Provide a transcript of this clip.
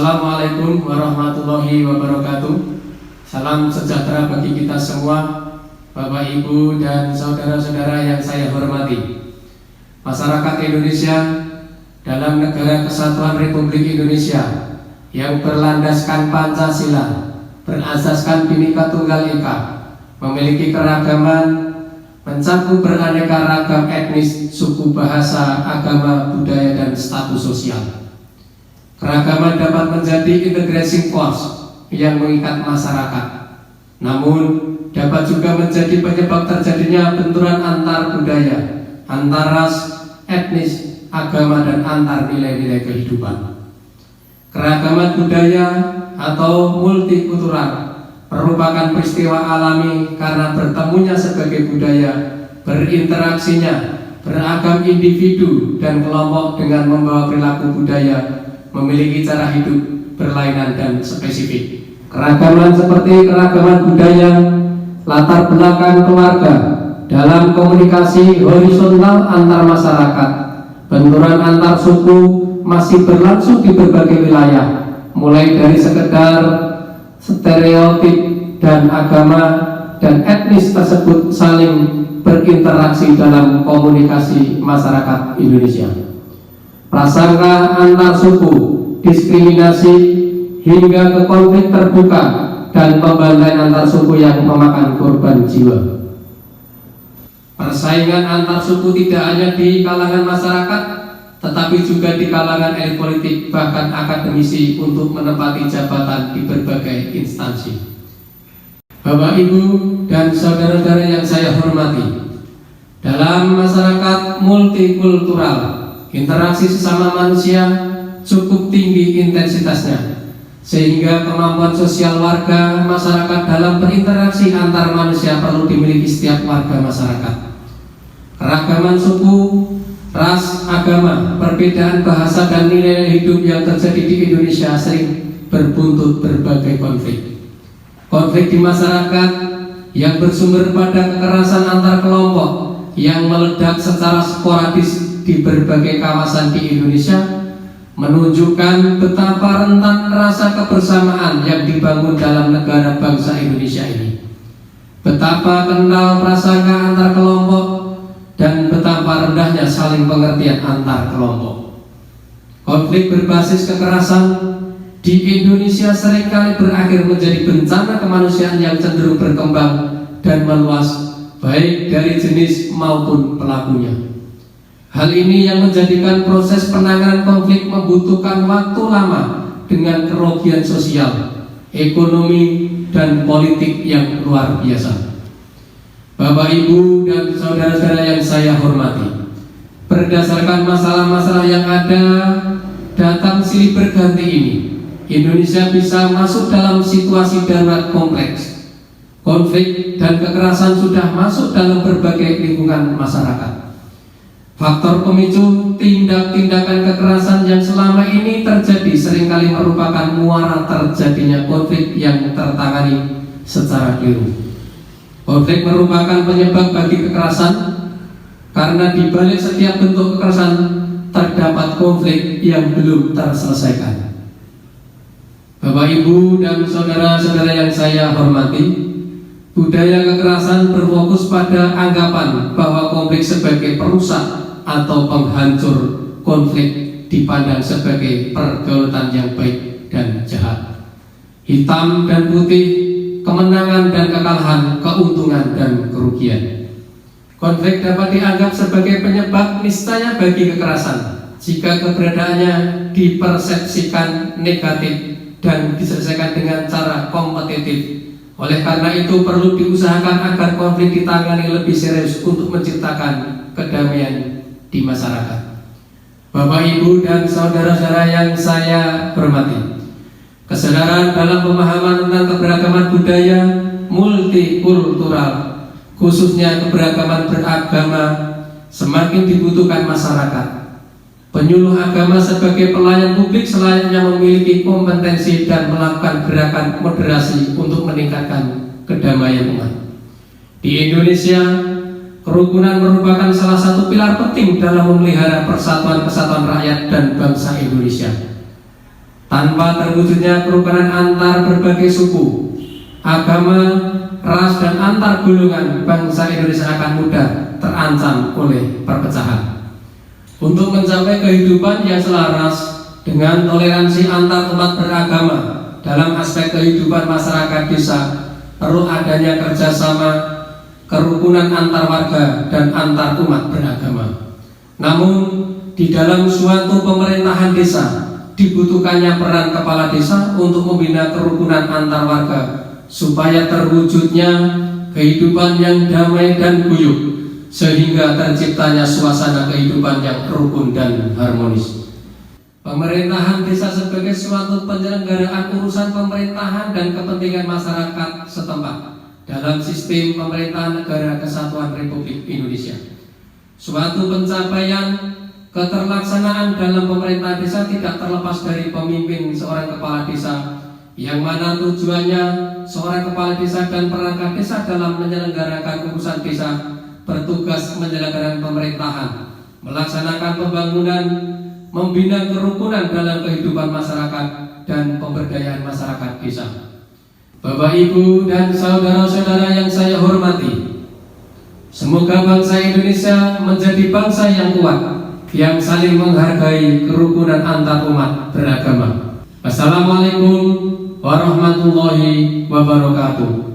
Assalamualaikum warahmatullahi wabarakatuh. Salam sejahtera bagi kita semua, Bapak, Ibu, dan saudara-saudara yang saya hormati. Masyarakat Indonesia dalam negara kesatuan Republik Indonesia yang berlandaskan Pancasila, berasaskan Bhinneka Tunggal Ika, memiliki keragaman, mencakup beraneka ragam etnis, suku, bahasa, agama, budaya, dan status sosial. Keragaman dapat menjadi integrating force yang mengikat masyarakat, namun dapat juga menjadi penyebab terjadinya benturan antar budaya, antar ras, etnis, agama, dan antar nilai-nilai kehidupan. Keragaman budaya atau multikultural merupakan peristiwa alami karena bertemunya sebagai budaya, berinteraksinya beragam individu dan kelompok dengan membawa perilaku budaya, memiliki cara hidup berlainan dan spesifik. Keragaman seperti keragaman budaya, latar belakang keluarga, dalam komunikasi horizontal antar masyarakat, benturan antar suku masih berlangsung di berbagai wilayah, mulai dari sekedar stereotip dan agama dan etnis tersebut saling berinteraksi dalam komunikasi masyarakat Indonesia. Prasangka antar suku, diskriminasi, hingga ke konflik terbuka dan pembantaian antar suku yang memakan korban jiwa. Persaingan antar suku tidak hanya di kalangan masyarakat, tetapi juga di kalangan elit politik, bahkan akademisi untuk menempati jabatan di berbagai instansi. Bapak, Ibu, dan saudara-saudara yang saya hormati, dalam masyarakat multikultural, interaksi sesama manusia cukup tinggi intensitasnya, sehingga kemampuan sosial warga masyarakat dalam berinteraksi antar manusia perlu dimiliki setiap warga masyarakat. Keragaman suku, ras, agama, perbedaan bahasa, dan nilai hidup yang terjadi di Indonesia sering berbuntut berbagai konflik. Konflik di masyarakat yang bersumber pada kekerasan antar kelompok yang meledak secara sporadis di berbagai kawasan di Indonesia menunjukkan betapa rentan rasa kebersamaan yang dibangun dalam negara bangsa Indonesia ini, betapa kental prasangka antar kelompok, dan betapa rendahnya saling pengertian antar kelompok. Konflik berbasis kekerasan di Indonesia seringkali berakhir menjadi bencana kemanusiaan yang cenderung berkembang dan meluas, baik dari jenis maupun pelakunya. Hal ini yang menjadikan proses penanganan konflik membutuhkan waktu lama dengan kerugian sosial, ekonomi, dan politik yang luar biasa. Bapak, Ibu, dan saudara-saudara yang saya hormati, berdasarkan masalah-masalah yang ada datang silih berganti ini, Indonesia bisa masuk dalam situasi darurat kompleks. Konflik dan kekerasan sudah masuk dalam berbagai lingkungan masyarakat. Faktor pemicu tindak-tindakan kekerasan yang selama ini terjadi seringkali merupakan muara terjadinya konflik yang tertangani secara keliru. Konflik merupakan penyebab bagi kekerasan karena di balik setiap bentuk kekerasan terdapat konflik yang belum terselesaikan. Bapak, Ibu, dan saudara-saudara yang saya hormati, budaya kekerasan berfokus pada anggapan bahwa konflik sebagai perusak atau penghancur, konflik dipandang sebagai pergaulan yang baik dan jahat, hitam dan putih, kemenangan dan kekalahan, keuntungan dan kerugian. Konflik dapat dianggap sebagai penyebab niscaya bagi kekerasan jika keberadaannya dipersepsikan negatif dan diselesaikan dengan cara kompetitif. Oleh karena itu perlu diusahakan agar konflik ditangani lebih serius untuk menciptakan kedamaian di masyarakat. Bapak, Ibu, dan saudara-saudara yang saya hormati, kesadaran dalam pemahaman tentang keberagaman budaya multikultural, khususnya keberagaman beragama, semakin dibutuhkan masyarakat. Penyuluh agama sebagai pelayan publik selayaknya memiliki kompetensi dan melakukan gerakan moderasi untuk meningkatkan kedamaian umat. Di Indonesia, kerukunan merupakan salah satu pilar penting dalam memelihara persatuan kesatuan rakyat dan bangsa Indonesia. tanpa terwujudnya kerukunan antar berbagai suku, agama, ras, dan antar golongan, bangsa Indonesia akan mudah terancam oleh perpecahan. Untuk mencapai kehidupan yang selaras dengan toleransi antar umat beragama dalam aspek kehidupan masyarakat desa, perlu adanya kerjasama, kerukunan antar warga dan antar umat beragama. Namun, di dalam suatu pemerintahan desa dibutuhkannya peran kepala desa untuk membina kerukunan antar warga supaya terwujudnya kehidupan yang damai dan guyup, sehingga terciptanya suasana kehidupan yang rukun dan harmonis. Pemerintahan desa sebagai suatu penyelenggaraan urusan pemerintahan dan kepentingan masyarakat setempat dalam sistem pemerintahan Negara Kesatuan Republik Indonesia. Suatu pencapaian keterlaksanaan dalam pemerintahan desa tidak terlepas dari pemimpin seorang kepala desa, yang mana tujuannya seorang kepala desa dan perangkat desa dalam menyelenggarakan urusan desa bertugas menyelenggarakan pemerintahan, melaksanakan pembangunan, membina kerukunan dalam kehidupan masyarakat dan pemberdayaan masyarakat desa. Bapak, Ibu, dan saudara-saudara yang saya hormati, semoga bangsa Indonesia menjadi bangsa yang kuat, yang saling menghargai kerukunan antar umat beragama. Wassalamualaikum warahmatullahi wabarakatuh.